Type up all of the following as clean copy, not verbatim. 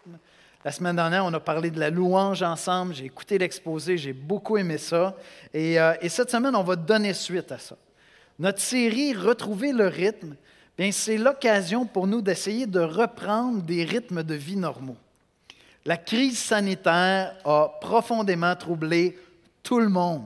rythme. La semaine dernière, on a parlé de la louange ensemble. J'ai écouté l'exposé, j'ai beaucoup aimé ça. Et cette semaine, on va donner suite à ça. Notre série « Retrouver le rythme », bien, c'est l'occasion pour nous d'essayer de reprendre des rythmes de vie normaux. La crise sanitaire a profondément troublé tout le monde.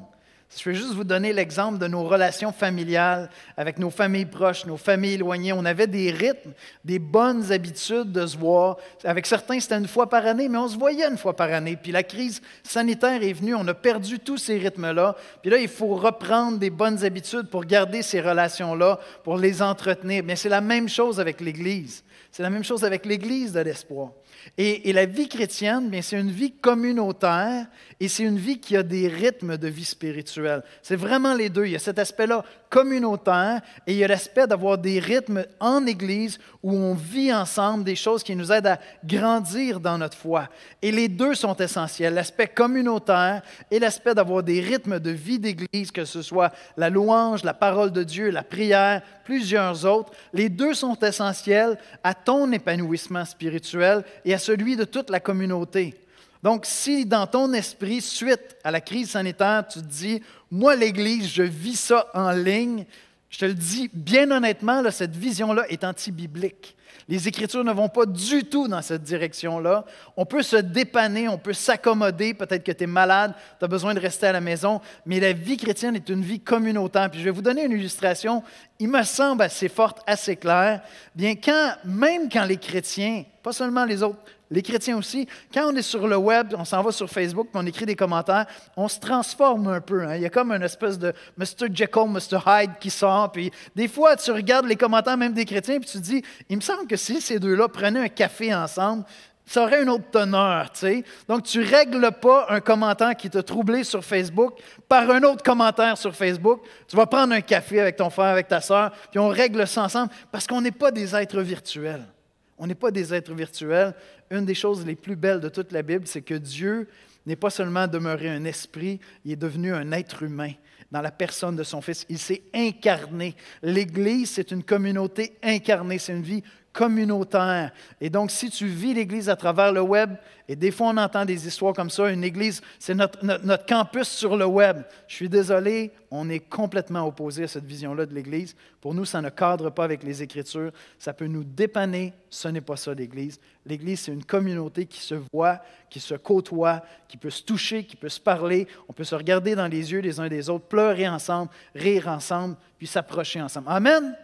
Je vais juste vous donner l'exemple de nos relations familiales avec nos familles proches, nos familles éloignées. On avait des rythmes, des bonnes habitudes de se voir. Avec certains, c'était une fois par année, mais on se voyait une fois par année. Puis la crise sanitaire est venue, on a perdu tous ces rythmes-là. Puis là, il faut reprendre des bonnes habitudes pour garder ces relations-là, pour les entretenir. Bien, c'est la même chose avec l'Église. C'est la même chose avec l'Église de l'Espoir. Et la vie chrétienne, bien, c'est une vie communautaire et c'est une vie qui a des rythmes de vie spirituelle. C'est vraiment les deux. Il y a cet aspect-là communautaire et il y a l'aspect d'avoir des rythmes en Église où on vit ensemble des choses qui nous aident à grandir dans notre foi. Et les deux sont essentiels, l'aspect communautaire et l'aspect d'avoir des rythmes de vie d'Église, que ce soit la louange, la parole de Dieu, la prière, plusieurs autres. Les deux sont essentiels à ton épanouissement spirituel et à celui de toute la communauté. Donc, si dans ton esprit, suite à la crise sanitaire, tu te dis « Moi, l'Église, je vis ça en ligne », je te le dis bien honnêtement, là, cette vision-là est anti-biblique. Les Écritures ne vont pas du tout dans cette direction-là. On peut se dépanner, on peut s'accommoder. Peut-être que tu es malade, tu as besoin de rester à la maison. Mais la vie chrétienne est une vie communautaire. Puis je vais vous donner une illustration, il me semble assez forte, assez claire. Bien, même quand les chrétiens, pas seulement les autres, les chrétiens aussi, quand on est sur le web, on s'en va sur Facebook, puis on écrit des commentaires, on se transforme un peu. Il y a comme une espèce de Mr. Jekyll, Mr. Hyde qui sort. Puis des fois, tu regardes les commentaires même des chrétiens, puis tu te dis, il me semble que si ces deux-là prenaient un café ensemble, ça aurait une autre teneur, tu sais. Donc, tu ne règles pas un commentaire qui t'a troublé sur Facebook par un autre commentaire sur Facebook. Tu vas prendre un café avec ton frère, avec ta sœur, puis on règle ça ensemble, parce qu'on n'est pas des êtres virtuels. On n'est pas des êtres virtuels. Une des choses les plus belles de toute la Bible, c'est que Dieu n'est pas seulement demeuré un esprit, il est devenu un être humain dans la personne de son Fils. Il s'est incarné. L'Église, c'est une communauté incarnée, c'est une vie communautaire. Et donc, si tu vis l'Église à travers le web, et des fois on entend des histoires comme ça, une Église, c'est notre campus sur le web. Je suis désolé, on est complètement opposé à cette vision-là de l'Église. Pour nous, ça ne cadre pas avec les Écritures. Ça peut nous dépanner, ce n'est pas ça l'Église. L'Église, c'est une communauté qui se voit, qui se côtoie, qui peut se toucher, qui peut se parler. On peut se regarder dans les yeux les uns des autres, pleurer ensemble, rire ensemble, puis s'approcher ensemble. Amen? Amen.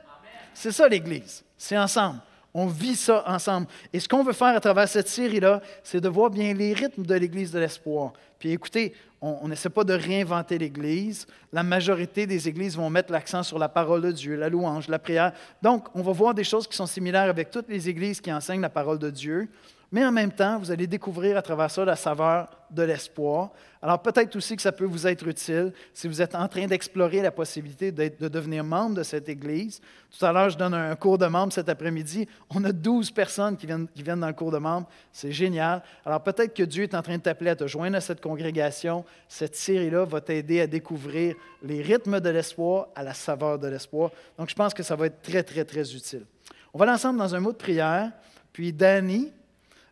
C'est ça l'Église, c'est ensemble. On vit ça ensemble. Et ce qu'on veut faire à travers cette série-là, c'est de voir bien les rythmes de l'Église de l'Espoir. Puis écoutez, on n'essaie pas de réinventer l'Église. La majorité des églises vont mettre l'accent sur la parole de Dieu, la louange, la prière. Donc, on va voir des choses qui sont similaires avec toutes les églises qui enseignent la parole de Dieu. Mais en même temps, vous allez découvrir à travers ça la saveur de l'espoir. Alors peut-être aussi que ça peut vous être utile si vous êtes en train d'explorer la possibilité de devenir membre de cette Église. Tout à l'heure, je donne un cours de membre cet après-midi. On a 12 personnes qui viennent dans le cours de membre. C'est génial. Alors peut-être que Dieu est en train de t'appeler à te joindre à cette congrégation. Cette série-là va t'aider à découvrir les rythmes de l'espoir à la saveur de l'espoir. Donc je pense que ça va être très, très, très utile. On va aller ensemble dans un mot de prière. Puis Danny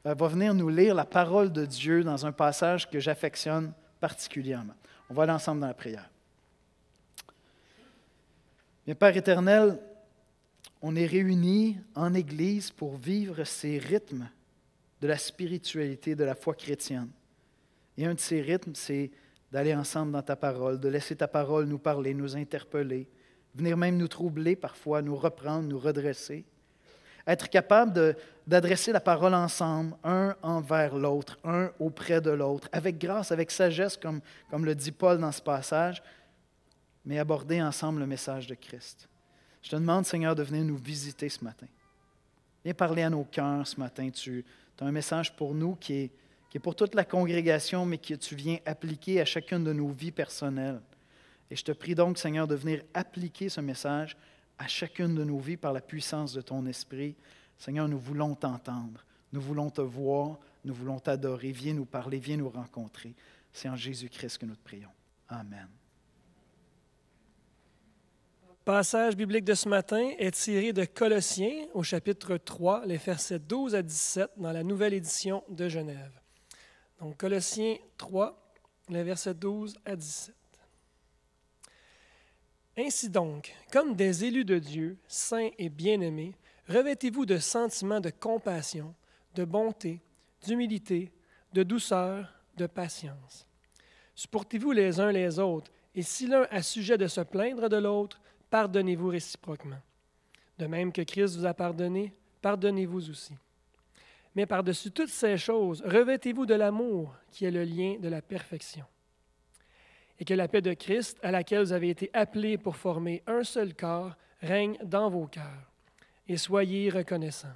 va venir nous lire la parole de Dieu dans un passage que j'affectionne particulièrement. On va aller ensemble dans la prière. Bien, Père éternel, on est réunis en Église pour vivre ces rythmes de la spiritualité, de la foi chrétienne. Et un de ces rythmes, c'est d'aller ensemble dans ta parole, de laisser ta parole nous parler, nous interpeller, venir même nous troubler parfois, nous reprendre, nous redresser. Être capable d'adresser la parole ensemble, un envers l'autre, un auprès de l'autre, avec grâce, avec sagesse, comme le dit Paul dans ce passage, mais aborder ensemble le message de Christ. Je te demande, Seigneur, de venir nous visiter ce matin. Viens parler à nos cœurs ce matin. Tu as un message pour nous qui est pour toute la congrégation, mais que tu viens appliquer à chacune de nos vies personnelles. Et je te prie donc, Seigneur, de venir appliquer ce message à chacune de nos vies par la puissance de ton esprit. Seigneur, nous voulons t'entendre, nous voulons te voir, nous voulons t'adorer. Viens nous parler, viens nous rencontrer. C'est en Jésus-Christ que nous te prions. Amen. passage biblique de ce matin est tiré de Colossiens au chapitre 3, les versets 12 à 17 dans la nouvelle édition de Genève. Donc Colossiens 3, les versets 12 à 17. Ainsi donc, comme des élus de Dieu, saints et bien-aimés, revêtez-vous de sentiments de compassion, de bonté, d'humilité, de douceur, de patience. Supportez-vous les uns les autres, et si l'un a sujet de se plaindre de l'autre, pardonnez-vous réciproquement. De même que Christ vous a pardonné, pardonnez-vous aussi. Mais par-dessus toutes ces choses, revêtez-vous de l'amour, qui est le lien de la perfection. Et que la paix de Christ, à laquelle vous avez été appelés pour former un seul corps, règne dans vos cœurs. Et soyez reconnaissants.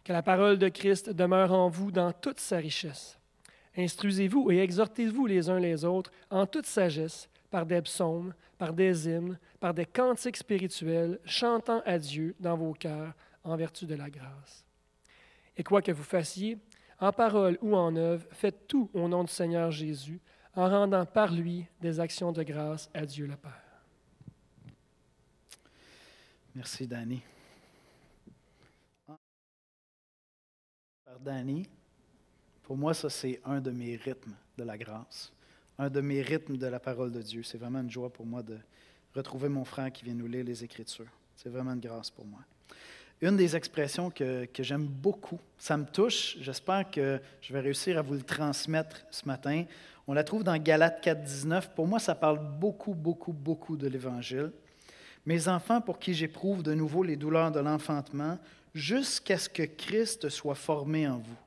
Que la parole de Christ demeure en vous dans toute sa richesse. Instruisez-vous et exhortez-vous les uns les autres en toute sagesse, par des psaumes, par des hymnes, par des cantiques spirituels, chantant à Dieu dans vos cœurs en vertu de la grâce. Et quoi que vous fassiez, en parole ou en œuvre, faites tout au nom du Seigneur Jésus, en rendant par lui des actions de grâce à Dieu le Père. Merci, Danny. Par Danny, pour moi, ça, c'est un de mes rythmes de la grâce, un de mes rythmes de la parole de Dieu. C'est vraiment une joie pour moi de retrouver mon frère qui vient nous lire les Écritures. C'est vraiment une grâce pour moi. Une des expressions que j'aime beaucoup, ça me touche, j'espère que je vais réussir à vous le transmettre ce matin. On la trouve dans Galates 4, 19. Pour moi, ça parle beaucoup de l'Évangile. Mes enfants, pour qui j'éprouve de nouveau les douleurs de l'enfantement, jusqu'à ce que Christ soit formé en vous.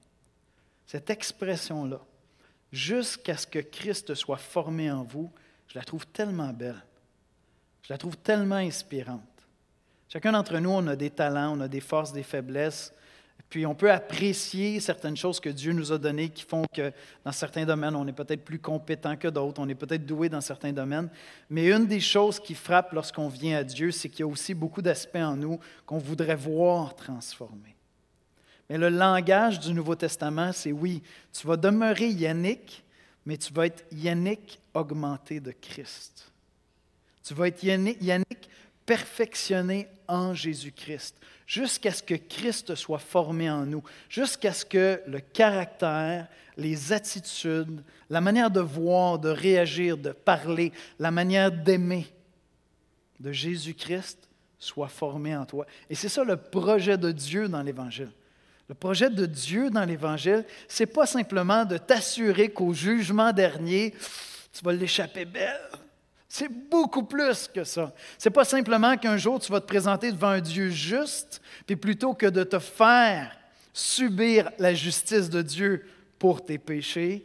Cette expression-là, jusqu'à ce que Christ soit formé en vous, je la trouve tellement belle. Je la trouve tellement inspirante. Chacun d'entre nous, on a des talents, on a des forces, des faiblesses, puis on peut apprécier certaines choses que Dieu nous a données qui font que dans certains domaines, on est peut-être plus compétent que d'autres, on est peut-être doué dans certains domaines, mais une des choses qui frappe lorsqu'on vient à Dieu, c'est qu'il y a aussi beaucoup d'aspects en nous qu'on voudrait voir transformés. Mais le langage du Nouveau Testament, c'est oui, tu vas demeurer Yannick, mais tu vas être Yannick augmenté de Christ. Tu vas être Yannick perfectionné en Jésus-Christ, jusqu'à ce que Christ soit formé en nous, jusqu'à ce que le caractère, les attitudes, la manière de voir, de réagir, de parler, la manière d'aimer de Jésus-Christ soit formé en toi. Et c'est ça le projet de Dieu dans l'Évangile. Le projet de Dieu dans l'Évangile, ce n'est pas simplement de t'assurer qu'au jugement dernier, tu vas l'échapper belle. C'est beaucoup plus que ça. Ce n'est pas simplement qu'un jour tu vas te présenter devant un Dieu juste, puis plutôt que de te faire subir la justice de Dieu pour tes péchés,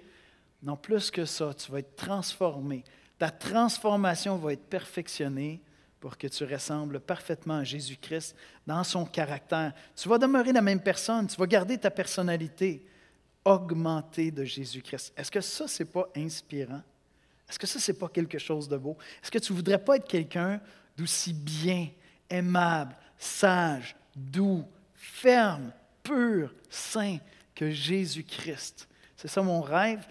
non, plus que ça, tu vas être transformé. Ta transformation va être perfectionnée pour que tu ressembles parfaitement à Jésus-Christ dans son caractère. Tu vas demeurer la même personne, tu vas garder ta personnalité augmentée de Jésus-Christ. Est-ce que ça, ce n'est pas inspirant? Est-ce que ça, ce n'est pas quelque chose de beau? Est-ce que tu ne voudrais pas être quelqu'un d'aussi bien, aimable, sage, doux, ferme, pur, saint que Jésus-Christ? C'est ça mon rêve,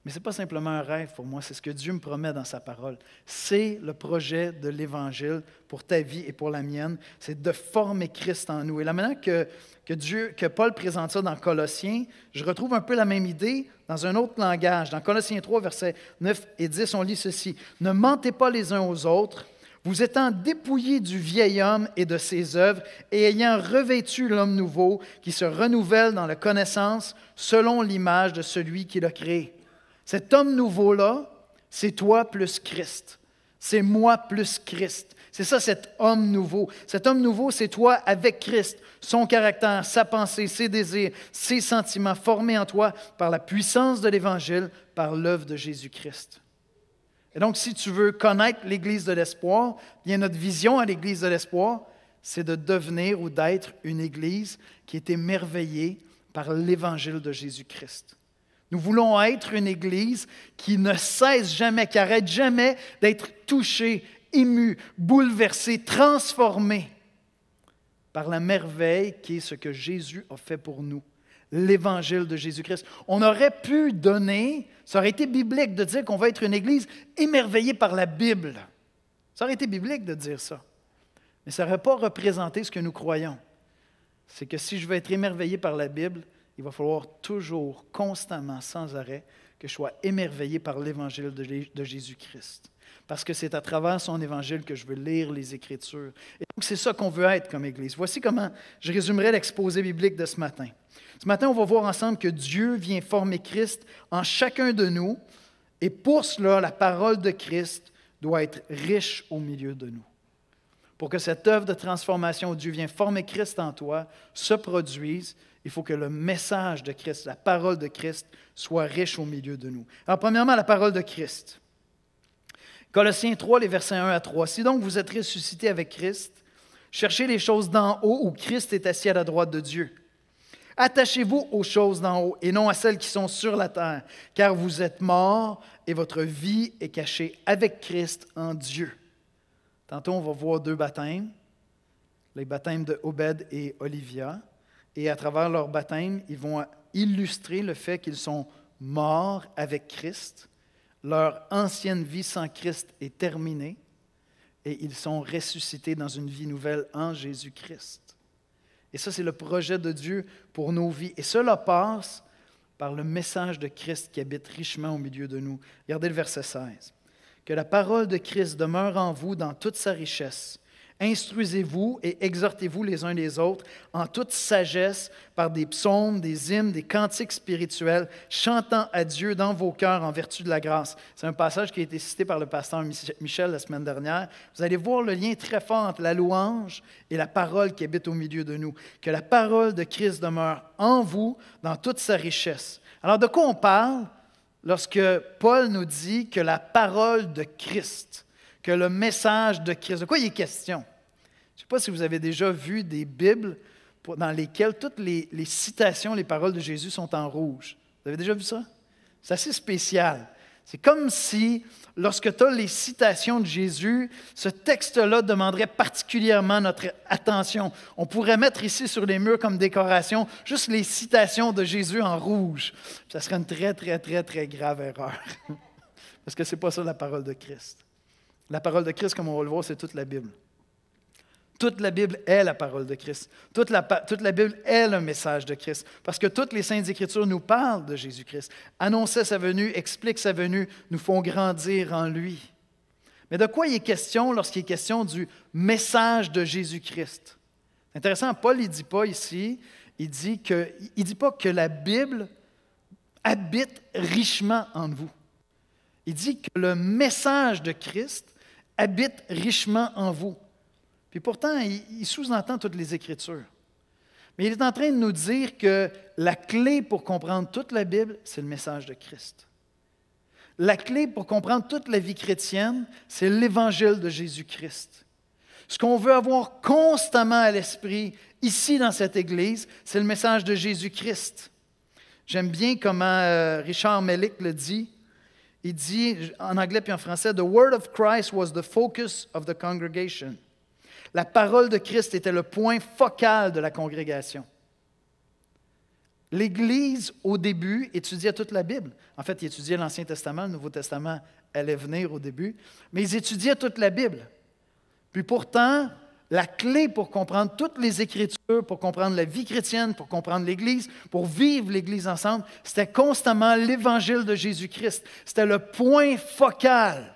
mais ce n'est pas simplement un rêve pour moi, c'est ce que Dieu me promet dans sa parole. C'est le projet de l'Évangile pour ta vie et pour la mienne, c'est de former Christ en nous. Et la manière que Paul présente ça dans Colossiens, je retrouve un peu la même idée dans un autre langage. Dans Colossiens 3, versets 9 et 10, on lit ceci. « Ne mentez pas les uns aux autres, vous étant dépouillés du vieil homme et de ses œuvres, et ayant revêtu l'homme nouveau, qui se renouvelle dans la connaissance selon l'image de celui qui l'a créé. » Cet homme nouveau-là, c'est toi plus Christ. C'est moi plus Christ. C'est ça, cet homme nouveau. Cet homme nouveau, c'est toi avec Christ. Son caractère, sa pensée, ses désirs, ses sentiments formés en toi par la puissance de l'Évangile, par l'œuvre de Jésus-Christ. Et donc, si tu veux connaître l'Église de l'Espoir, bien notre vision à l'Église de l'Espoir, c'est de devenir ou d'être une Église qui est émerveillée par l'Évangile de Jésus-Christ. Nous voulons être une Église qui ne cesse jamais, qui n'arrête jamais d'être touchée, émue, bouleversée, transformée par la merveille qui est ce que Jésus a fait pour nous, l'Évangile de Jésus-Christ. On aurait pu donner, ça aurait été biblique de dire qu'on va être une Église émerveillée par la Bible. Ça aurait été biblique de dire ça. Mais ça n'aurait pas représenté ce que nous croyons. C'est que si je veux être émerveillé par la Bible, il va falloir toujours, constamment, sans arrêt, que je sois émerveillé par l'Évangile de Jésus-Christ. Parce que c'est à travers son Évangile que je veux lire les Écritures. Et donc, c'est ça qu'on veut être comme Église. Voici comment je résumerai l'exposé biblique de ce matin. Ce matin, on va voir ensemble que Dieu vient former Christ en chacun de nous. Et pour cela, la parole de Christ doit être riche au milieu de nous. Pour que cette œuvre de transformation où Dieu vient former Christ en toi se produise, il faut que le message de Christ, la parole de Christ, soit riche au milieu de nous. Alors, premièrement, la parole de Christ. Colossiens 3, les versets 1 à 3. Si donc vous êtes ressuscités avec Christ, cherchez les choses d'en haut où Christ est assis à la droite de Dieu. Attachez-vous aux choses d'en haut et non à celles qui sont sur la terre, car vous êtes morts et votre vie est cachée avec Christ en Dieu. Tantôt, on va voir 2 baptêmes, les baptêmes de Obed et Olivia. Et à travers leur baptême, ils vont illustrer le fait qu'ils sont morts avec Christ. Leur ancienne vie sans Christ est terminée et ils sont ressuscités dans une vie nouvelle en Jésus-Christ. Et ça, c'est le projet de Dieu pour nos vies. Et cela passe par le message de Christ qui habite richement au milieu de nous. Regardez le verset 16. Que la parole de Christ demeure en vous dans toute sa richesse. Instruisez-vous et exhortez-vous les uns les autres en toute sagesse par des psaumes, des hymnes, des cantiques spirituels, chantant à Dieu dans vos cœurs en vertu de la grâce. C'est un passage qui a été cité par le pasteur Michel la semaine dernière. Vous allez voir le lien très fort entre la louange et la parole qui habite au milieu de nous. Que la parole de Christ demeure en vous dans toute sa richesse. Alors, de quoi on parle lorsque Paul nous dit que la parole de Christ, que le message de Christ, de quoi il est question? Je ne sais pas si vous avez déjà vu des Bibles dans lesquelles toutes les citations, les paroles de Jésus sont en rouge. Vous avez déjà vu ça? C'est assez spécial. C'est comme si, lorsque tu as les citations de Jésus, ce texte-là demanderait particulièrement notre attention. On pourrait mettre ici sur les murs comme décoration juste les citations de Jésus en rouge. Ça serait une très, très, très, très grave erreur. Parce que ce n'est pas ça la parole de Christ. La parole de Christ, comme on va le voir, c'est toute la Bible. Toute la Bible est la parole de Christ. Toute la Bible est le message de Christ. Parce que toutes les Saintes Écritures nous parlent de Jésus-Christ. Annonçaient sa venue, expliquent sa venue, nous font grandir en lui. Mais de quoi il est question lorsqu'il est question du message de Jésus-Christ? C'est intéressant, Paul ne dit pas ici, il dit pas que la Bible habite richement en vous. Il dit que le message de Christ habite richement en vous. Puis pourtant, il sous-entend toutes les Écritures. Mais il est en train de nous dire que la clé pour comprendre toute la Bible, c'est le message de Christ. La clé pour comprendre toute la vie chrétienne, c'est l'Évangile de Jésus-Christ. Ce qu'on veut avoir constamment à l'esprit, ici dans cette Église, c'est le message de Jésus-Christ. J'aime bien comment Richard Mellick le dit. Il dit, en anglais puis en français, « The word of Christ was the focus of the congregation ». La parole de Christ était le point focal de la congrégation. L'Église, au début, étudiait toute la Bible. En fait, ils étudiaient l'Ancien Testament, le Nouveau Testament allait venir au début, mais ils étudiaient toute la Bible. Puis pourtant, la clé pour comprendre toutes les Écritures, pour comprendre la vie chrétienne, pour comprendre l'Église, pour vivre l'Église ensemble, c'était constamment l'Évangile de Jésus-Christ. C'était le point focal.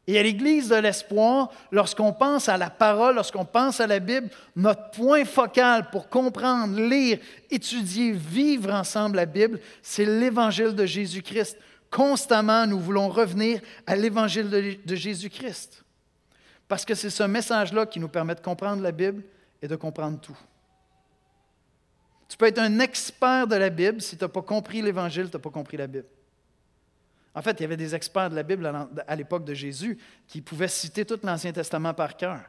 Et à l'Église de l'Espoir, lorsqu'on pense à la parole, lorsqu'on pense à la Bible, notre point focal pour comprendre, lire, étudier, vivre ensemble la Bible, c'est l'Évangile de Jésus-Christ. Constamment, nous voulons revenir à l'Évangile de Jésus-Christ. Parce que c'est ce message-là qui nous permet de comprendre la Bible et de comprendre tout. Tu peux être un expert de la Bible, si tu n'as pas compris l'Évangile, tu n'as pas compris la Bible. En fait, il y avait des experts de la Bible à l'époque de Jésus qui pouvaient citer tout l'Ancien Testament par cœur.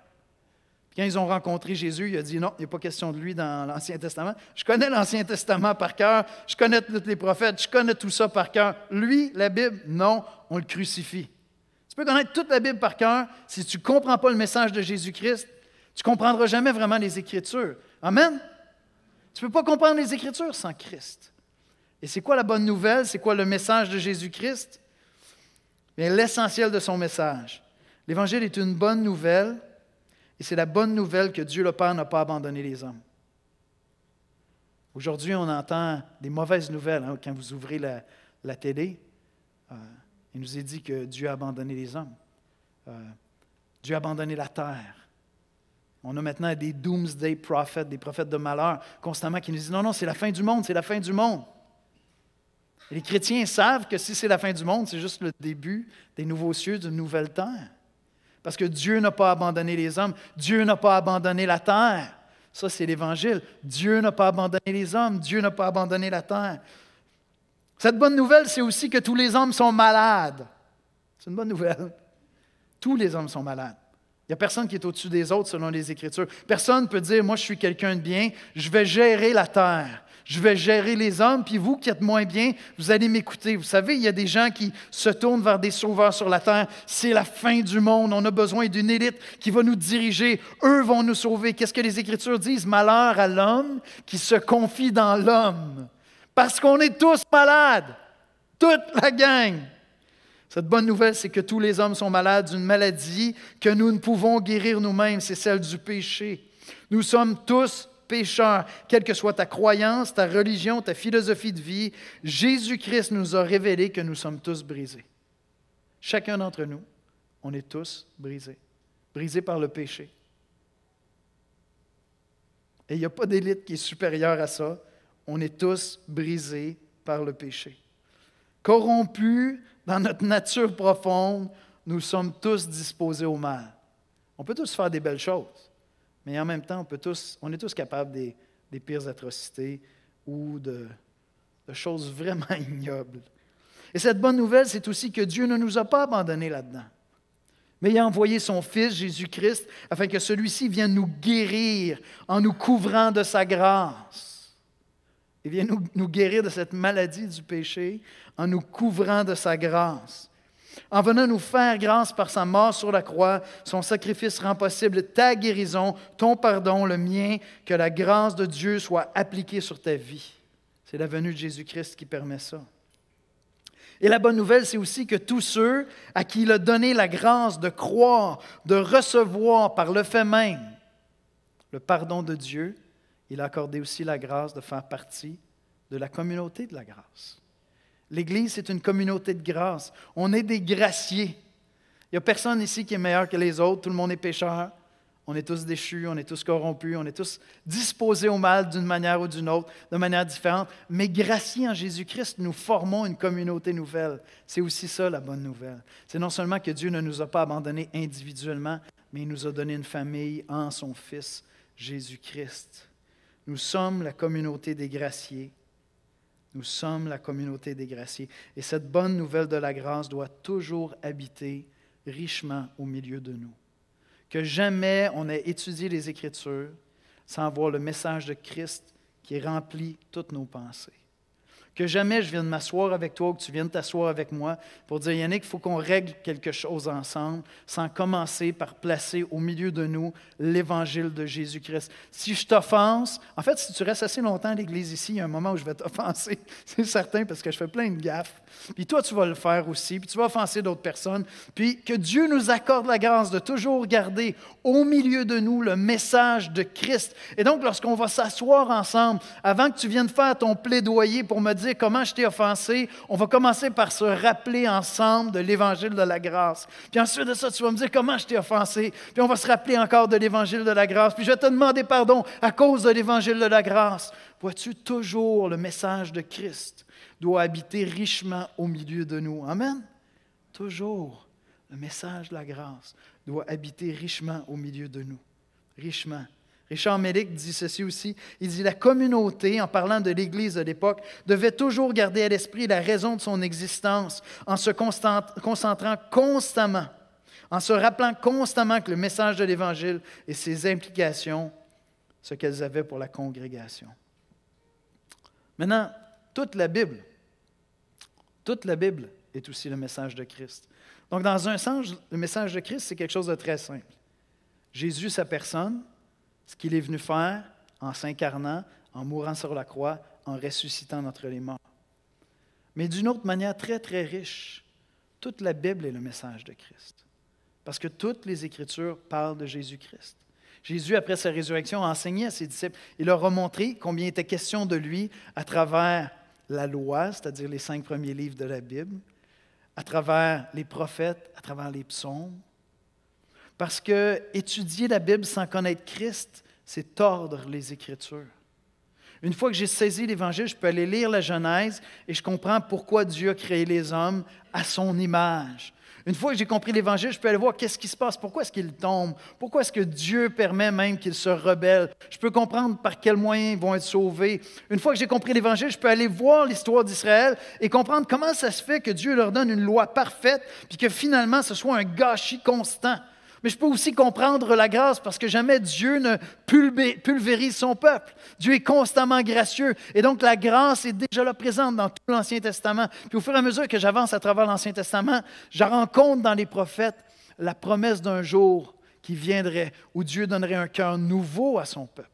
Puis quand ils ont rencontré Jésus, il a dit non, il n'y a pas question de lui dans l'Ancien Testament. Je connais l'Ancien Testament par cœur, je connais tous les prophètes, je connais tout ça par cœur. Lui, la Bible, non, on le crucifie. Tu peux connaître toute la Bible par cœur, si tu ne comprends pas le message de Jésus-Christ, tu ne comprendras jamais vraiment les Écritures. Amen? Tu ne peux pas comprendre les Écritures sans Christ. Et c'est quoi la bonne nouvelle? C'est quoi le message de Jésus-Christ? Bien, l'essentiel de son message. L'Évangile est une bonne nouvelle Et c'est la bonne nouvelle que Dieu le Père n'a pas abandonné les hommes. Aujourd'hui, on entend des mauvaises nouvelles quand vous ouvrez la télé. Il nous est dit que Dieu a abandonné les hommes. Dieu a abandonné la terre. On a maintenant des doomsday prophets, des prophètes de malheur, constamment qui nous disent « Non, non, c'est la fin du monde, c'est la fin du monde. » Et les chrétiens savent que si c'est la fin du monde, c'est juste le début des nouveaux cieux, d'une nouvelle terre. Parce que Dieu n'a pas abandonné les hommes, Dieu n'a pas abandonné la terre. Ça, c'est l'Évangile. Dieu n'a pas abandonné les hommes, Dieu n'a pas abandonné la terre. Cette bonne nouvelle, c'est aussi que tous les hommes sont malades. C'est une bonne nouvelle. Tous les hommes sont malades. Il n'y a personne qui est au-dessus des autres selon les Écritures. Personne ne peut dire, moi je suis quelqu'un de bien, je vais gérer la terre, je vais gérer les hommes, puis vous qui êtes moins bien, vous allez m'écouter. Vous savez, il y a des gens qui se tournent vers des sauveurs sur la terre. C'est la fin du monde, on a besoin d'une élite qui va nous diriger. Eux vont nous sauver. Qu'est-ce que les Écritures disent? Malheur à l'homme qui se confie dans l'homme. Parce qu'on est tous malades, toute la gang. Cette bonne nouvelle, c'est que tous les hommes sont malades d'une maladie que nous ne pouvons guérir nous-mêmes, c'est celle du péché. Nous sommes tous pécheurs, quelle que soit ta croyance, ta religion, ta philosophie de vie. Jésus-Christ nous a révélé que nous sommes tous brisés. Chacun d'entre nous, on est tous brisés, brisés par le péché. Et il n'y a pas d'élite qui est supérieure à ça. On est tous brisés par le péché. Corrompus dans notre nature profonde, nous sommes tous disposés au mal. On peut tous faire des belles choses, mais en même temps, on est tous capables des pires atrocités ou de choses vraiment ignobles. Et cette bonne nouvelle, c'est aussi que Dieu ne nous a pas abandonnés là-dedans. Mais il a envoyé son Fils, Jésus-Christ, afin que celui-ci vienne nous guérir en nous couvrant de sa grâce. Il vient nous guérir de cette maladie du péché en nous couvrant de sa grâce. En venant nous faire grâce par sa mort sur la croix, son sacrifice rend possible ta guérison, ton pardon, le mien, que la grâce de Dieu soit appliquée sur ta vie. C'est la venue de Jésus-Christ qui permet ça. Et la bonne nouvelle, c'est aussi que tous ceux à qui il a donné la grâce de croire, de recevoir par le fait même le pardon de Dieu, il a accordé aussi la grâce de faire partie de la communauté de la grâce. L'Église, c'est une communauté de grâce. On est des graciés. Il n'y a personne ici qui est meilleur que les autres. Tout le monde est pécheur. On est tous déchus, on est tous corrompus, on est tous disposés au mal d'une manière ou d'une autre, de manière différente. Mais graciés en Jésus-Christ, nous formons une communauté nouvelle. C'est aussi ça la bonne nouvelle. C'est non seulement que Dieu ne nous a pas abandonnés individuellement, mais il nous a donné une famille en son Fils, Jésus-Christ. Nous sommes la communauté des graciés. Nous sommes la communauté des graciés. Et cette bonne nouvelle de la grâce doit toujours habiter richement au milieu de nous. Que jamais on ait étudié les Écritures sans voir le message de Christ qui remplit toutes nos pensées. Que jamais je vienne m'asseoir avec toi ou que tu viennes t'asseoir avec moi pour dire, Yannick, il faut qu'on règle quelque chose ensemble, sans commencer par placer au milieu de nous l'Évangile de Jésus-Christ. Si je t'offense, en fait, si tu restes assez longtemps à l'Église ici, il y a un moment où je vais t'offenser, c'est certain, parce que je fais plein de gaffes. Puis toi, tu vas le faire aussi, puis tu vas offenser d'autres personnes. Puis que Dieu nous accorde la grâce de toujours garder au milieu de nous le message de Christ. Et donc, lorsqu'on va s'asseoir ensemble, avant que tu viennes faire ton plaidoyer pour me dire comment je t'ai offensé, on va commencer par se rappeler ensemble de l'Évangile de la grâce. Puis ensuite de ça, tu vas me dire comment je t'ai offensé. Puis on va se rappeler encore de l'Évangile de la grâce. Puis je vais te demander pardon à cause de l'Évangile de la grâce. Vois-tu, toujours le message de Christ doit habiter richement au milieu de nous. Amen? Toujours le message de la grâce doit habiter richement au milieu de nous. Richement. Richard Melick dit ceci aussi, il dit « La communauté, en parlant de l'Église de l'époque, devait toujours garder à l'esprit la raison de son existence en se concentrant constamment, en se rappelant constamment que le message de l'Évangile et ses implications, ce qu'elles avaient pour la congrégation. » Maintenant, toute la Bible est aussi le message de Christ. Donc, dans un sens, le message de Christ, c'est quelque chose de très simple. Jésus, sa personne, ce qu'il est venu faire en s'incarnant, en mourant sur la croix, en ressuscitant d'entre les morts. Mais d'une autre manière très, très riche, toute la Bible est le message de Christ. Parce que toutes les Écritures parlent de Jésus-Christ. Jésus, après sa résurrection, a enseigné à ses disciples. Il leur a montré combien il était question de lui à travers la loi, c'est-à-dire les 5 premiers livres de la Bible, à travers les prophètes, à travers les psaumes. Parce que étudier la Bible sans connaître Christ, c'est tordre les Écritures. Une fois que j'ai saisi l'Évangile, je peux aller lire la Genèse et je comprends pourquoi Dieu a créé les hommes à son image. Une fois que j'ai compris l'Évangile, je peux aller voir qu'est-ce qui se passe, pourquoi est-ce qu'ils tombent, pourquoi est-ce que Dieu permet même qu'ils se rebellent. Je peux comprendre par quels moyens ils vont être sauvés. Une fois que j'ai compris l'Évangile, je peux aller voir l'histoire d'Israël et comprendre comment ça se fait que Dieu leur donne une loi parfaite puis que finalement ce soit un gâchis constant. Mais je peux aussi comprendre la grâce parce que jamais Dieu ne pulvérise son peuple. Dieu est constamment gracieux. Et donc, la grâce est déjà là présente dans tout l'Ancien Testament. Puis au fur et à mesure que j'avance à travers l'Ancien Testament, je rencontre dans les prophètes la promesse d'un jour qui viendrait où Dieu donnerait un cœur nouveau à son peuple.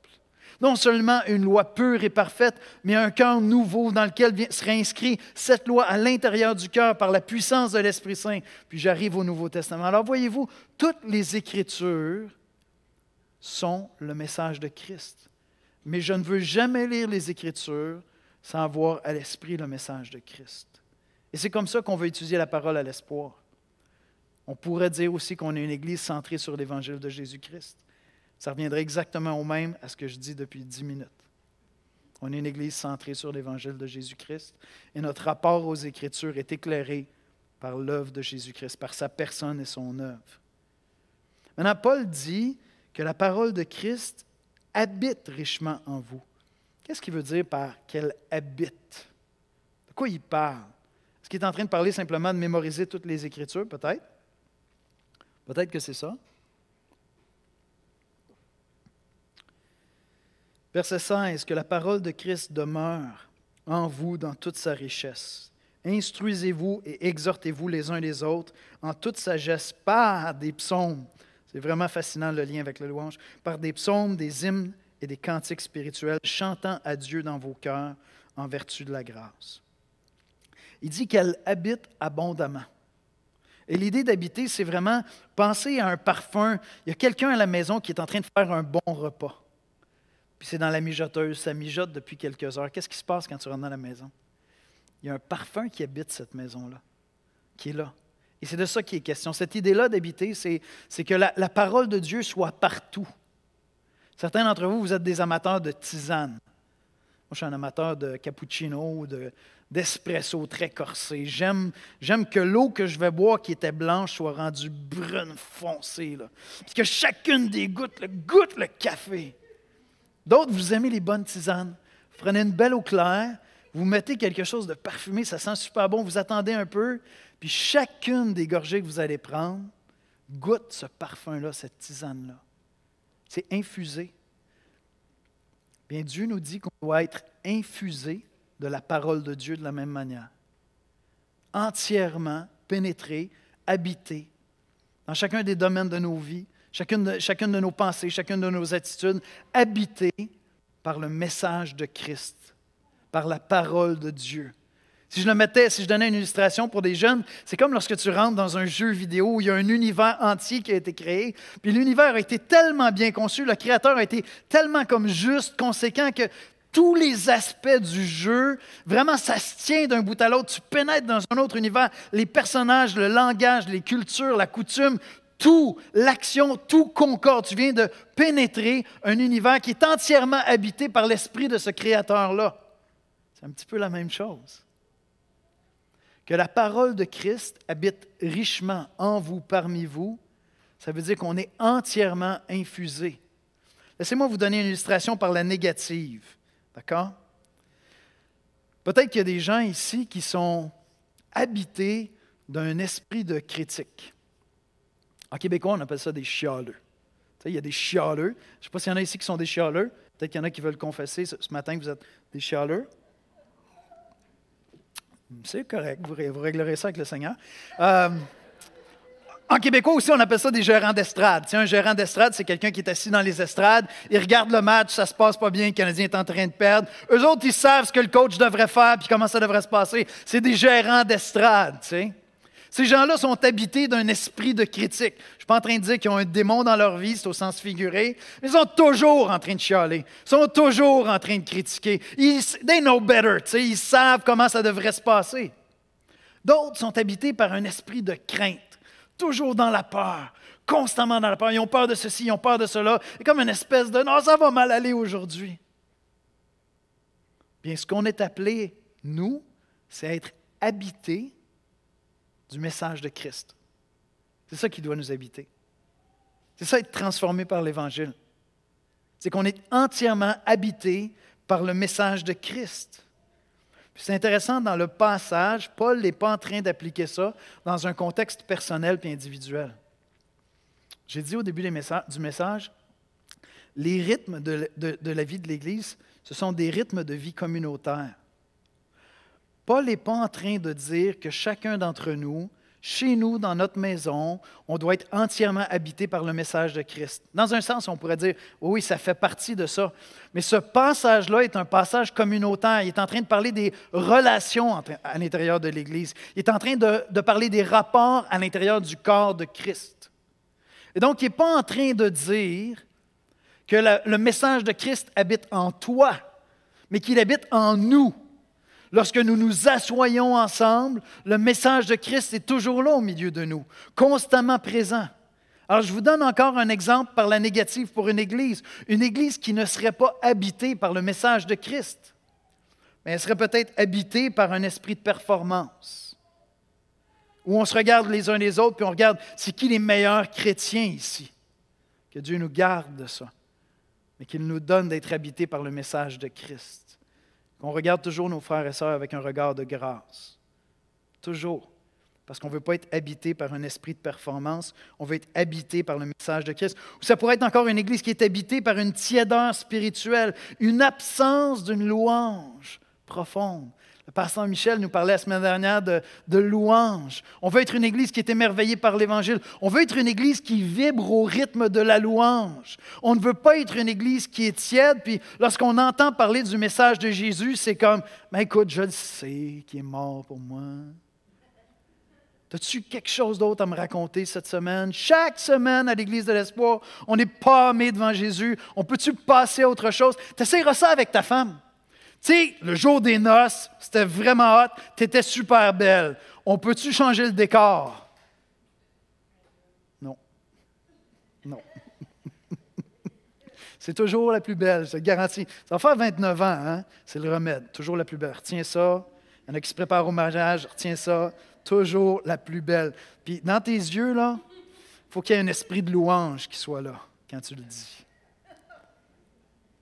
Non seulement une loi pure et parfaite, mais un cœur nouveau dans lequel serait inscrit cette loi à l'intérieur du cœur par la puissance de l'Esprit Saint. Puis j'arrive au Nouveau Testament. Alors voyez-vous, toutes les Écritures sont le message de Christ. Mais je ne veux jamais lire les Écritures sans avoir à l'esprit le message de Christ. Et c'est comme ça qu'on veut étudier la parole à l'espoir. On pourrait dire aussi qu'on est une Église centrée sur l'Évangile de Jésus-Christ. Ça reviendrait exactement au même à ce que je dis depuis 10 minutes. On est une Église centrée sur l'Évangile de Jésus-Christ et notre rapport aux Écritures est éclairé par l'œuvre de Jésus-Christ, par sa personne et son œuvre. Maintenant, Paul dit que la parole de Christ habite richement en vous. Qu'est-ce qu'il veut dire par qu'elle habite? De quoi il parle? Est-ce qu'il est en train de parler simplement de mémoriser toutes les Écritures, peut-être? Peut-être que c'est ça. Verset 16, que la parole de Christ demeure en vous dans toute sa richesse. Instruisez-vous et exhortez-vous les uns les autres en toute sagesse par des psaumes. C'est vraiment fascinant le lien avec la louange. Par des psaumes, des hymnes et des cantiques spirituels, chantant à Dieu dans vos cœurs en vertu de la grâce. Il dit qu'elle habite abondamment. Et l'idée d'habiter, c'est vraiment penser à un parfum. Il y a quelqu'un à la maison qui est en train de faire un bon repas. Puis c'est dans la mijoteuse, ça mijote depuis quelques heures. Qu'est-ce qui se passe quand tu rentres dans la maison? Il y a un parfum qui habite cette maison-là, qui est là. Et c'est de ça qu'il est question. Cette idée-là d'habiter, c'est que la parole de Dieu soit partout. Certains d'entre vous, vous êtes des amateurs de tisane. Moi, je suis un amateur de cappuccino, d'espresso très corsé. J'aime que l'eau que je vais boire, qui était blanche, soit rendue brune foncée. Là. Puis que chacune des gouttes goûte le café. D'autres, vous aimez les bonnes tisanes. Vous prenez une belle eau claire, vous mettez quelque chose de parfumé, ça sent super bon, vous attendez un peu, puis chacune des gorgées que vous allez prendre goûte ce parfum-là, cette tisane-là. C'est infusé. Bien, Dieu nous dit qu'on doit être infusé de la parole de Dieu de la même manière. Entièrement pénétré, habité dans chacun des domaines de nos vies, chacune de nos pensées, chacune de nos attitudes, habitées par le message de Christ, par la parole de Dieu. Si je donnais une illustration pour des jeunes, c'est comme lorsque tu rentres dans un jeu vidéo où il y a un univers entier qui a été créé, puis l'univers a été tellement bien conçu, le créateur a été tellement comme juste, conséquent que tous les aspects du jeu, vraiment, ça se tient d'un bout à l'autre. Tu pénètres dans un autre univers, les personnages, le langage, les cultures, la coutume, tout, l'action, tout concorde. Tu viens de pénétrer un univers qui est entièrement habité par l'esprit de ce créateur-là. C'est un petit peu la même chose. Que la parole de Christ habite richement en vous, parmi vous, ça veut dire qu'on est entièrement infusé. Laissez-moi vous donner une illustration par la négative. D'accord? Peut-être qu'il y a des gens ici qui sont habités d'un esprit de critique. En québécois, on appelle ça des chialeux. Tu sais, il y a des chialeux. Je ne sais pas s'il y en a ici qui sont des chialeux. Peut-être qu'il y en a qui veulent confesser ce matin que vous êtes des chialeux. C'est correct, vous réglerez ça avec le Seigneur. En québécois aussi, on appelle ça des gérants d'estrade. Tu sais, un gérant d'estrade, c'est quelqu'un qui est assis dans les estrades, il regarde le match, ça ne se passe pas bien, le Canadien est en train de perdre. Eux autres, ils savent ce que le coach devrait faire puis comment ça devrait se passer. C'est des gérants d'estrade, tu sais. Ces gens-là sont habités d'un esprit de critique. Je ne suis pas en train de dire qu'ils ont un démon dans leur vie, c'est au sens figuré, mais ils sont toujours en train de chialer. Ils sont toujours en train de critiquer. They know better, ils savent comment ça devrait se passer. D'autres sont habités par un esprit de crainte, toujours dans la peur, constamment dans la peur. Ils ont peur de ceci, ils ont peur de cela. C'est comme une espèce de « non, ça va mal aller aujourd'hui ». Bien, ce qu'on est appelé, nous, c'est être habités du message de Christ. C'est ça qui doit nous habiter. C'est ça être transformé par l'Évangile. C'est qu'on est entièrement habité par le message de Christ. Puis c'est intéressant, dans le passage, Paul n'est pas en train d'appliquer ça dans un contexte personnel et individuel. J'ai dit au début du message, les rythmes de la vie de l'Église, ce sont des rythmes de vie communautaire. Paul n'est pas en train de dire que chacun d'entre nous, chez nous, dans notre maison, on doit être entièrement habité par le message de Christ. Dans un sens, on pourrait dire, oui, ça fait partie de ça. Mais ce passage-là est un passage communautaire. Il est en train de parler des relations à l'intérieur de l'Église. Il est en train de parler des rapports à l'intérieur du corps de Christ. Et donc, il n'est pas en train de dire que le message de Christ habite en toi, mais qu'il habite en nous. Lorsque nous nous assoyons ensemble, le message de Christ est toujours là au milieu de nous, constamment présent. Alors, je vous donne encore un exemple par la négative pour une Église qui ne serait pas habitée par le message de Christ, mais elle serait peut-être habitée par un esprit de performance, où on se regarde les uns les autres, puis on regarde c'est qui les meilleurs chrétiens ici. Que Dieu nous garde de ça, mais qu'il nous donne d'être habités par le message de Christ. On regarde toujours nos frères et sœurs avec un regard de grâce. Toujours. Parce qu'on ne veut pas être habité par un esprit de performance, on veut être habité par le message de Christ. Ou ça pourrait être encore une Église qui est habitée par une tiédeur spirituelle, une absence d'une louange profonde. Le pasteur Michel nous parlait la semaine dernière de louange. On veut être une Église qui est émerveillée par l'Évangile. On veut être une Église qui vibre au rythme de la louange. On ne veut pas être une Église qui est tiède, puis lorsqu'on entend parler du message de Jésus, c'est comme « Mais écoute, je le sais, qui est mort pour moi. As-tu quelque chose d'autre à me raconter cette semaine? » Chaque semaine à l'Église de l'Espoir, on est pâmé devant Jésus. On peut-tu passer à autre chose? Tu essaieras ça avec ta femme. Tu sais, le jour des noces, c'était vraiment hot, tu étais super belle. On peut-tu changer le décor? Non. Non. C'est toujours la plus belle, je te garantis. Ça va faire 29 ans, hein? C'est le remède. Toujours la plus belle. Retiens ça. Il y en a qui se préparent au mariage, retiens ça. Toujours la plus belle. Puis dans tes yeux, là, il faut qu'il y ait un esprit de louange qui soit là quand tu le dis.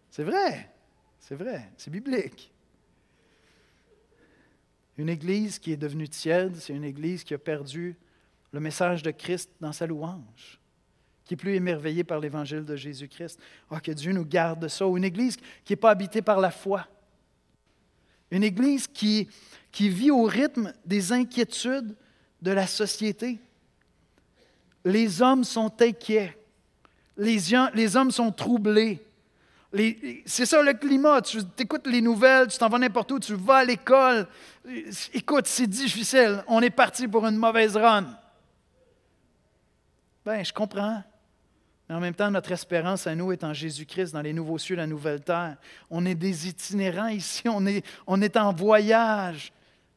C'est vrai. C'est vrai, c'est biblique. Une Église qui est devenue tiède, c'est une Église qui a perdu le message de Christ dans sa louange, qui n'est plus émerveillée par l'Évangile de Jésus-Christ. Oh, que Dieu nous garde de ça. Ou une Église qui n'est pas habitée par la foi. Une Église qui vit au rythme des inquiétudes de la société. Les hommes sont inquiets. Les hommes sont troublés. C'est ça le climat. Tu écoutes les nouvelles, tu t'en vas n'importe où, tu vas à l'école. Écoute, c'est difficile. On est parti pour une mauvaise run. Bien, je comprends. Mais en même temps, notre espérance à nous est en Jésus-Christ, dans les nouveaux cieux, la nouvelle terre. On est des itinérants ici. On est en voyage.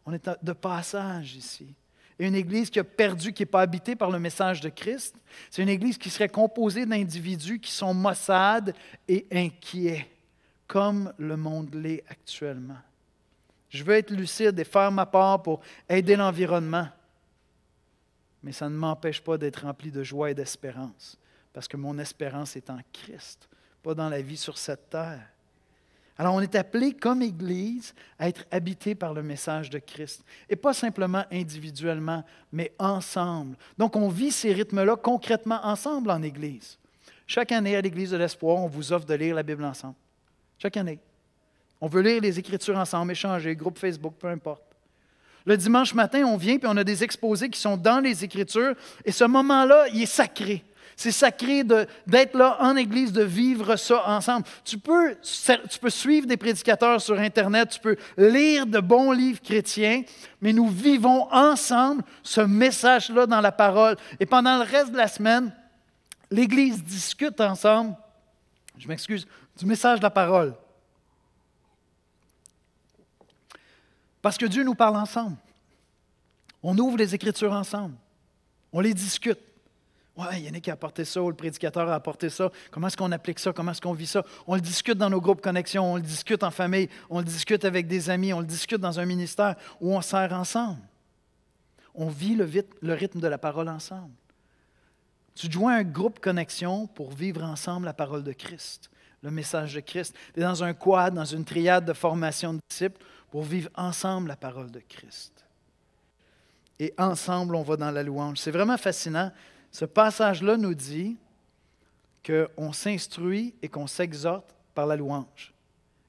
On est de passage ici. Et une Église qui a perdu, qui n'est pas habitée par le message de Christ, c'est une Église qui serait composée d'individus qui sont maussades et inquiets, comme le monde l'est actuellement. Je veux être lucide et faire ma part pour aider l'environnement, mais ça ne m'empêche pas d'être rempli de joie et d'espérance, parce que mon espérance est en Christ, pas dans la vie sur cette terre. Alors, on est appelé comme Église à être habité par le message de Christ. Et pas simplement individuellement, mais ensemble. Donc, on vit ces rythmes-là concrètement ensemble en Église. Chaque année, à l'Église de l'Espoir, on vous offre de lire la Bible ensemble. Chaque année. On veut lire les Écritures ensemble, échanger, groupe Facebook, peu importe. Le dimanche matin, on vient et on a des exposés qui sont dans les Écritures. Et ce moment-là, il est sacré. C'est sacré d'être là en Église, de vivre ça ensemble. Tu peux suivre des prédicateurs sur Internet, tu peux lire de bons livres chrétiens, mais nous vivons ensemble ce message-là dans la parole. Et pendant le reste de la semaine, l'Église discute ensemble, je m'excuse, du message de la parole. Parce que Dieu nous parle ensemble. On ouvre les Écritures ensemble. On les discute. Ouais, Yannick a apporté ça, ou le prédicateur a apporté ça. Comment est-ce qu'on applique ça? Comment est-ce qu'on vit ça? On le discute dans nos groupes connexion, on le discute en famille, on le discute avec des amis, on le discute dans un ministère où on sert ensemble. On vit le rythme de la parole ensemble. Tu te joins à un groupe connexion pour vivre ensemble la parole de Christ, le message de Christ. Tu es dans un quad, dans une triade de formation de disciples pour vivre ensemble la parole de Christ. Et ensemble, on va dans la louange. C'est vraiment fascinant. Ce passage-là nous dit qu'on s'instruit et qu'on s'exhorte par la louange.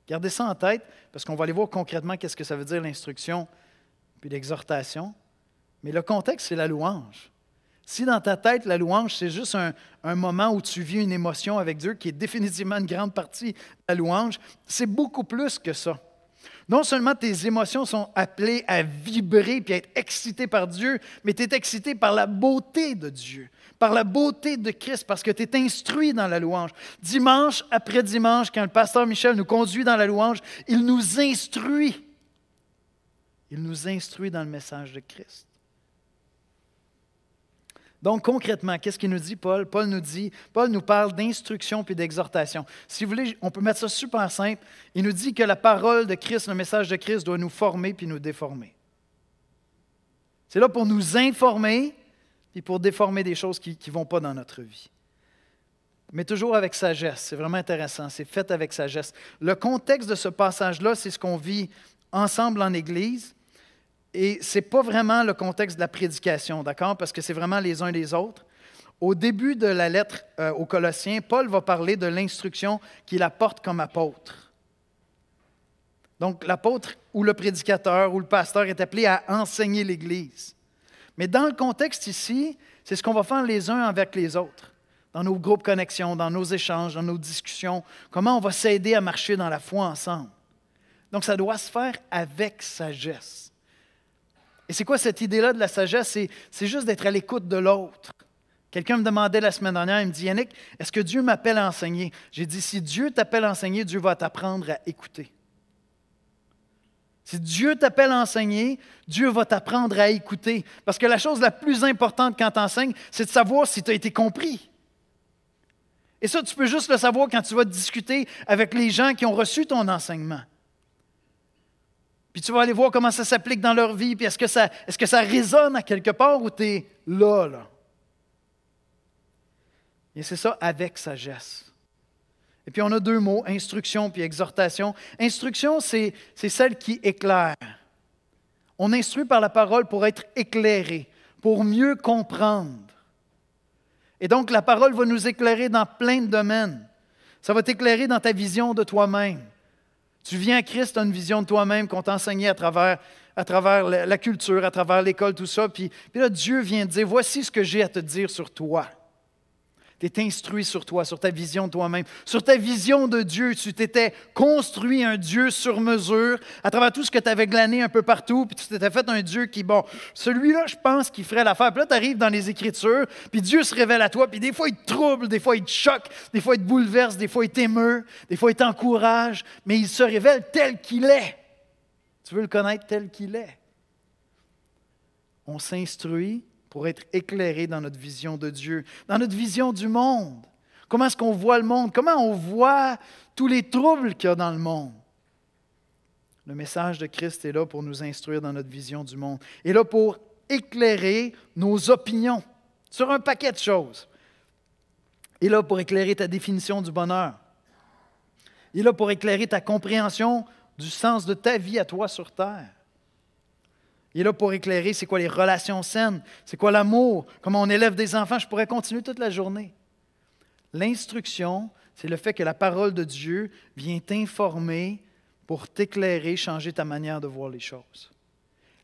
Gardez ça en tête, parce qu'on va aller voir concrètement qu'est-ce que ça veut dire l'instruction puis l'exhortation. Mais le contexte, c'est la louange. Si dans ta tête, la louange, c'est juste un moment où tu vis une émotion avec Dieu, qui est définitivement une grande partie de la louange, c'est beaucoup plus que ça. Non seulement tes émotions sont appelées à vibrer et à être excitées par Dieu, mais tu es excité par la beauté de Dieu, par la beauté de Christ, parce que tu es instruit dans la louange. Dimanche après dimanche, quand le pasteur Michel nous conduit dans la louange, il nous instruit. Il nous instruit dans le message de Christ. Donc, concrètement, qu'est-ce qu'il nous dit, Paul? Paul nous parle d'instruction puis d'exhortation. Si vous voulez, on peut mettre ça super simple. Il nous dit que la parole de Christ, le message de Christ doit nous former puis nous déformer. C'est là pour nous informer et pour déformer des choses qui ne vont pas dans notre vie. Mais toujours avec sagesse. C'est vraiment intéressant. C'est fait avec sagesse. Le contexte de ce passage-là, c'est ce qu'on vit ensemble en Église. Et ce n'est pas vraiment le contexte de la prédication, d'accord? Parce que c'est vraiment les uns les autres. Au début de la lettre aux Colossiens, Paul va parler de l'instruction qu'il apporte comme apôtre. Donc, l'apôtre ou le prédicateur ou le pasteur est appelé à enseigner l'Église. Mais dans le contexte ici, c'est ce qu'on va faire les uns avec les autres. Dans nos groupes connexion, dans nos échanges, dans nos discussions. Comment on va s'aider à marcher dans la foi ensemble. Donc, ça doit se faire avec sagesse. Et c'est quoi cette idée-là de la sagesse? C'est juste d'être à l'écoute de l'autre. Quelqu'un me demandait la semaine dernière, il me dit, Yannick, est-ce que Dieu m'appelle à enseigner? J'ai dit, si Dieu t'appelle à enseigner, Dieu va t'apprendre à écouter. Si Dieu t'appelle à enseigner, Dieu va t'apprendre à écouter. Parce que la chose la plus importante quand tu enseignes, c'est de savoir si tu as été compris. Et ça, tu peux juste le savoir quand tu vas discuter avec les gens qui ont reçu ton enseignement. Puis tu vas aller voir comment ça s'applique dans leur vie, puis est-ce que ça résonne à quelque part ou tu es là? Et c'est ça, avec sagesse. Et puis on a deux mots, instruction puis exhortation. Instruction, c'est celle qui éclaire. On instruit par la parole pour être éclairé, pour mieux comprendre. Et donc la parole va nous éclairer dans plein de domaines. Ça va t'éclairer dans ta vision de toi-même. Tu viens à Christ, tu as une vision de toi-même qu'on t'a enseignée à travers la culture, à travers l'école, tout ça. Puis là, Dieu vient te dire, voici ce que j'ai à te dire sur toi. Tu es instruit sur toi, sur ta vision de toi-même, sur ta vision de Dieu. Tu t'étais construit un Dieu sur mesure à travers tout ce que tu avais glané un peu partout, puis tu t'étais fait un Dieu qui, bon, celui-là, je pense qu'il ferait l'affaire. Puis là, tu arrives dans les Écritures, puis Dieu se révèle à toi, puis des fois, il te trouble, des fois, il te choque, des fois, il te bouleverse, des fois, il t'émeut, des fois, il t'encourage, mais il se révèle tel qu'il est. Tu veux le connaître tel qu'il est. On s'instruit pour être éclairé dans notre vision de Dieu, dans notre vision du monde. Comment est-ce qu'on voit le monde? Comment on voit tous les troubles qu'il y a dans le monde? Le message de Christ est là pour nous instruire dans notre vision du monde. Il est là pour éclairer nos opinions sur un paquet de choses. Il est là pour éclairer ta définition du bonheur. Il est là pour éclairer ta compréhension du sens de ta vie à toi sur terre. Il est là pour éclairer c'est quoi les relations saines, c'est quoi l'amour, comment on élève des enfants. Je pourrais continuer toute la journée. L'instruction, c'est le fait que la parole de Dieu vient t'informer pour t'éclairer, changer ta manière de voir les choses.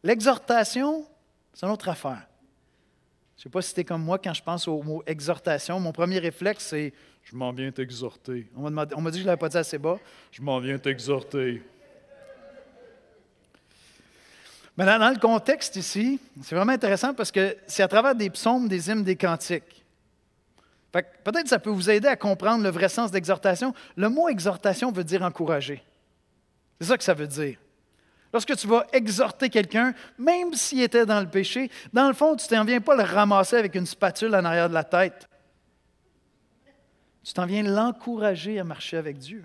L'exhortation, c'est une autre affaire. Je ne sais pas si tu es comme moi quand je pense au mot exhortation. Mon premier réflexe, c'est « je m'en viens t'exhorter ». On m'a dit que je ne l'avais pas dit assez bas. « Je m'en viens t'exhorter ». Mais dans le contexte ici, c'est vraiment intéressant parce que c'est à travers des psaumes, des hymnes, des cantiques. Peut-être que ça peut vous aider à comprendre le vrai sens d'exhortation. Le mot exhortation veut dire encourager. C'est ça que ça veut dire. Lorsque tu vas exhorter quelqu'un, même s'il était dans le péché, dans le fond, tu ne t'en viens pas le ramasser avec une spatule en arrière de la tête. Tu t'en viens l'encourager à marcher avec Dieu.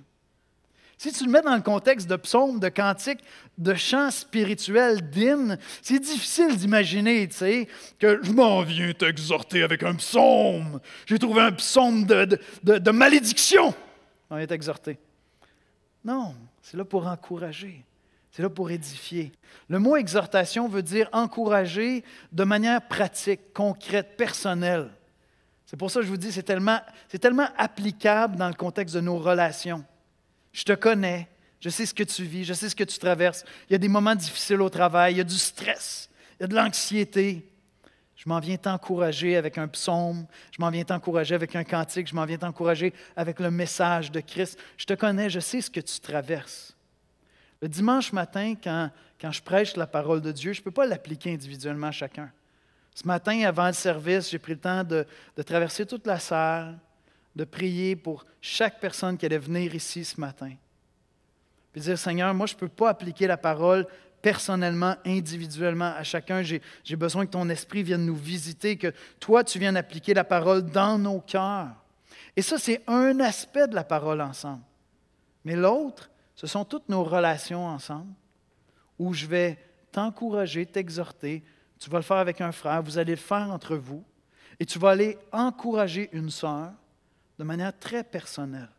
Si tu le mets dans le contexte de psaumes, de cantiques, de chants spirituels, d'hymnes, c'est difficile d'imaginer, tu sais, que je m'en viens t'exhorter avec un psaume. J'ai trouvé un psaume de malédiction. On vient t'exhorter. Non, c'est là pour encourager. C'est là pour édifier. Le mot exhortation veut dire encourager de manière pratique, concrète, personnelle. C'est pour ça que je vous dis, c'est tellement applicable dans le contexte de nos relations. Je te connais, je sais ce que tu vis, je sais ce que tu traverses. Il y a des moments difficiles au travail, il y a du stress, il y a de l'anxiété. Je m'en viens t'encourager avec un psaume, je m'en viens t'encourager avec un cantique, je m'en viens t'encourager avec le message de Christ. Je te connais, je sais ce que tu traverses. Le dimanche matin, quand je prêche la parole de Dieu, je ne peux pas l'appliquer individuellement à chacun. Ce matin, avant le service, j'ai pris le temps de traverser toute la salle, de prier pour chaque personne qui allait venir ici ce matin. Puis dire, Seigneur, moi, je ne peux pas appliquer la parole personnellement, individuellement à chacun. J'ai besoin que ton esprit vienne nous visiter, que toi, tu viennes appliquer la parole dans nos cœurs. Et ça, c'est un aspect de la parole ensemble. Mais l'autre, ce sont toutes nos relations ensemble, où je vais t'encourager, t'exhorter. Tu vas le faire avec un frère, vous allez le faire entre vous, et tu vas aller encourager une sœur de manière très personnelle,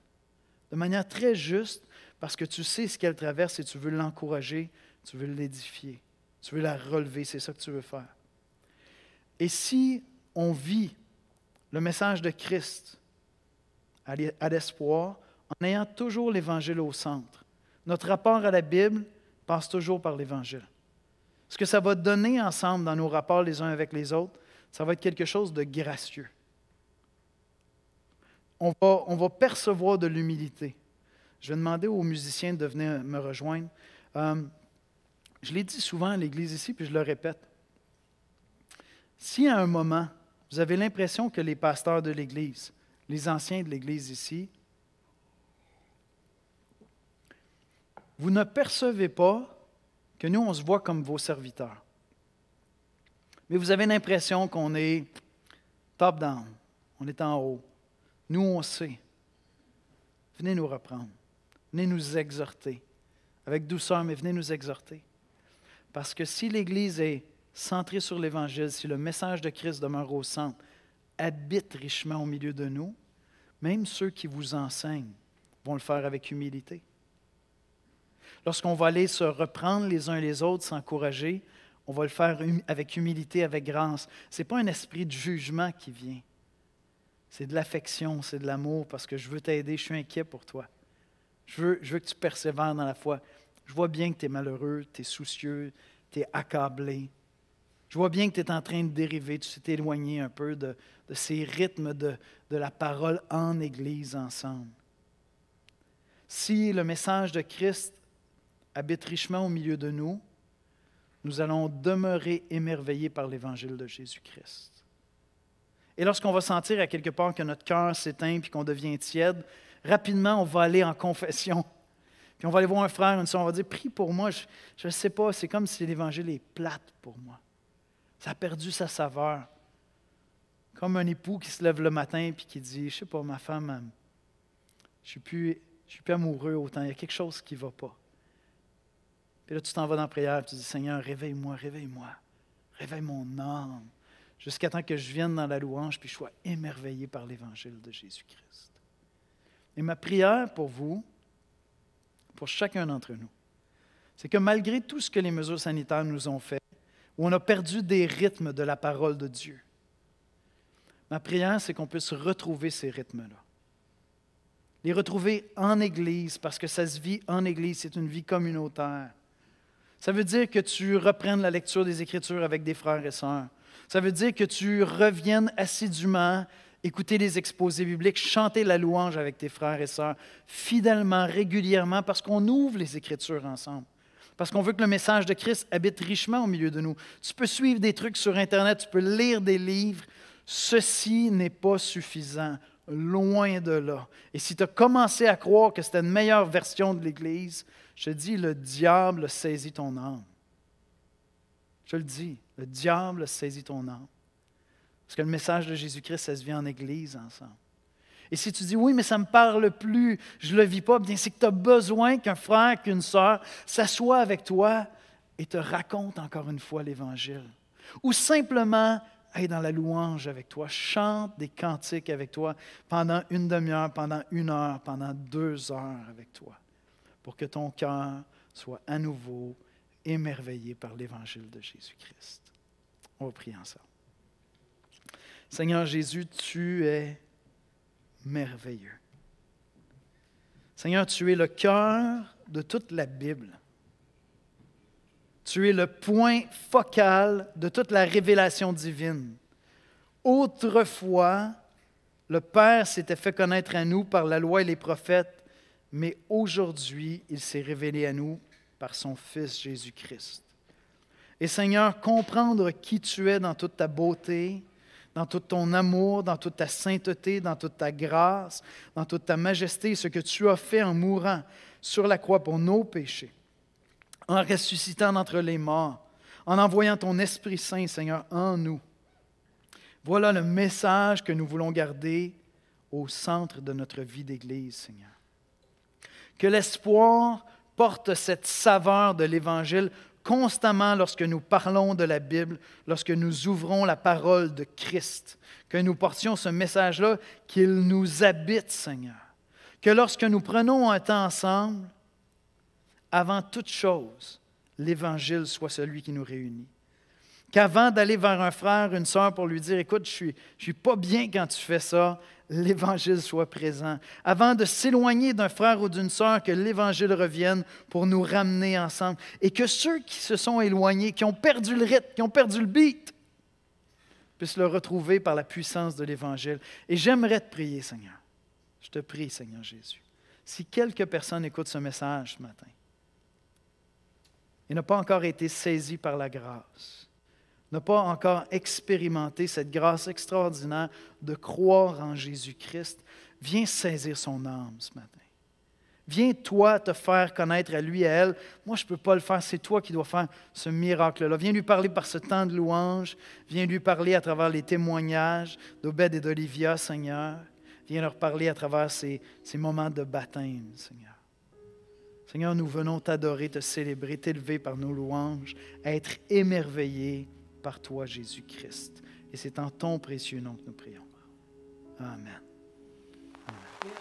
de manière très juste, parce que tu sais ce qu'elle traverse et tu veux l'encourager, tu veux l'édifier, tu veux la relever, c'est ça que tu veux faire. Et si on vit le message de Christ à l'espoir, en ayant toujours l'Évangile au centre, notre rapport à la Bible passe toujours par l'Évangile. Ce que ça va donner ensemble dans nos rapports les uns avec les autres, ça va être quelque chose de gracieux. On va percevoir de l'humilité. Je vais demander aux musiciens de venir me rejoindre. Je l'ai dit souvent à l'Église ici, puis je le répète. Si à un moment, vous avez l'impression que les pasteurs de l'Église, les anciens de l'Église ici, vous ne percevez pas que nous, on se voit comme vos serviteurs. Mais vous avez l'impression qu'on est top-down, on est en haut. Nous, on sait. Venez nous reprendre. Venez nous exhorter. Avec douceur, mais venez nous exhorter. Parce que si l'Église est centrée sur l'Évangile, si le message de Christ demeure au centre, habite richement au milieu de nous, même ceux qui vous enseignent vont le faire avec humilité. Lorsqu'on va aller se reprendre les uns les autres, s'encourager, on va le faire avec humilité, avec grâce. Ce n'est pas un esprit de jugement qui vient. C'est de l'affection, c'est de l'amour, parce que je veux t'aider, je suis inquiet pour toi. Je veux que tu persévères dans la foi. Je vois bien que tu es malheureux, tu es soucieux, tu es accablé. Je vois bien que tu es en train de dériver, tu t'es éloigné un peu de ces rythmes de la parole en Église ensemble. Si le message de Christ habite richement au milieu de nous, nous allons demeurer émerveillés par l'Évangile de Jésus-Christ. Et lorsqu'on va sentir à quelque part que notre cœur s'éteint et qu'on devient tiède, rapidement, on va aller en confession. Puis on va aller voir un frère, une soeur, on va dire, prie pour moi. Je ne sais pas, c'est comme si l'Évangile est plate pour moi. Ça a perdu sa saveur. Comme un époux qui se lève le matin et qui dit, je ne sais pas, ma femme, je ne suis plus amoureux autant, il y a quelque chose qui ne va pas. Puis là, tu t'en vas dans la prière et tu dis, Seigneur, réveille-moi, réveille-moi, réveille mon âme, jusqu'à temps que je vienne dans la louange puis je sois émerveillé par l'Évangile de Jésus-Christ. Et ma prière pour vous, pour chacun d'entre nous, c'est que malgré tout ce que les mesures sanitaires nous ont fait, où on a perdu des rythmes de la parole de Dieu, ma prière, c'est qu'on puisse retrouver ces rythmes-là. Les retrouver en Église, parce que ça se vit en Église, c'est une vie communautaire. Ça veut dire que tu reprennes la lecture des Écritures avec des frères et sœurs. Ça veut dire que tu reviennes assidûment, écouter les exposés bibliques, chanter la louange avec tes frères et sœurs, fidèlement, régulièrement, parce qu'on ouvre les Écritures ensemble. Parce qu'on veut que le message de Christ habite richement au milieu de nous. Tu peux suivre des trucs sur Internet, tu peux lire des livres. Ceci n'est pas suffisant, loin de là. Et si tu as commencé à croire que c'était une meilleure version de l'Église, je te dis, le diable saisit ton âme. Je le dis, le diable saisit ton âme. Parce que le message de Jésus-Christ, ça se vit en Église ensemble. Et si tu dis, oui, mais ça ne me parle plus, je ne le vis pas, bien c'est que tu as besoin qu'un frère, qu'une sœur s'assoie avec toi et te raconte encore une fois l'Évangile. Ou simplement aille dans la louange avec toi, chante des cantiques avec toi pendant une demi-heure, pendant 1 heure, pendant 2 heures avec toi, pour que ton cœur soit à nouveau émerveillé par l'Évangile de Jésus-Christ. On va prier ensemble. Seigneur Jésus, tu es merveilleux. Seigneur, tu es le cœur de toute la Bible. Tu es le point focal de toute la révélation divine. Autrefois, le Père s'était fait connaître à nous par la loi et les prophètes, mais aujourd'hui, il s'est révélé à nous par son Fils Jésus-Christ. Et Seigneur, comprendre qui tu es dans toute ta beauté, dans tout ton amour, dans toute ta sainteté, dans toute ta grâce, dans toute ta majesté, ce que tu as fait en mourant sur la croix pour nos péchés, en ressuscitant d'entre les morts, en envoyant ton Esprit Saint, Seigneur, en nous. Voilà le message que nous voulons garder au centre de notre vie d'Église, Seigneur. Que l'espoir porte cette saveur de l'Évangile constamment lorsque nous parlons de la Bible, lorsque nous ouvrons la parole de Christ, que nous portions ce message-là, qu'il nous habite, Seigneur. Que lorsque nous prenons un temps ensemble, avant toute chose, l'Évangile soit celui qui nous réunit. Qu'avant d'aller vers un frère, une sœur pour lui dire « Écoute, je suis pas bien quand tu fais ça », l'Évangile soit présent. Avant de s'éloigner d'un frère ou d'une sœur, que l'Évangile revienne pour nous ramener ensemble. Et que ceux qui se sont éloignés, qui ont perdu le rythme, qui ont perdu le beat, puissent le retrouver par la puissance de l'Évangile. Et j'aimerais te prier, Seigneur. Je te prie, Seigneur Jésus. Si quelques personnes écoutent ce message ce matin et n'ont pas encore été saisies par la grâce, n'a pas encore expérimenté cette grâce extraordinaire de croire en Jésus-Christ, viens saisir son âme ce matin. Viens, toi, te faire connaître à lui et à elle. Moi, je ne peux pas le faire, c'est toi qui dois faire ce miracle-là. Viens lui parler par ce temps de louange. Viens lui parler à travers les témoignages d'Obed et d'Olivia, Seigneur. Viens leur parler à travers ces moments de baptême, Seigneur. Seigneur, nous venons t'adorer, te célébrer, t'élever par nos louanges, être émerveillés par toi, Jésus-Christ. Et c'est en ton précieux nom que nous prions. Amen. Amen.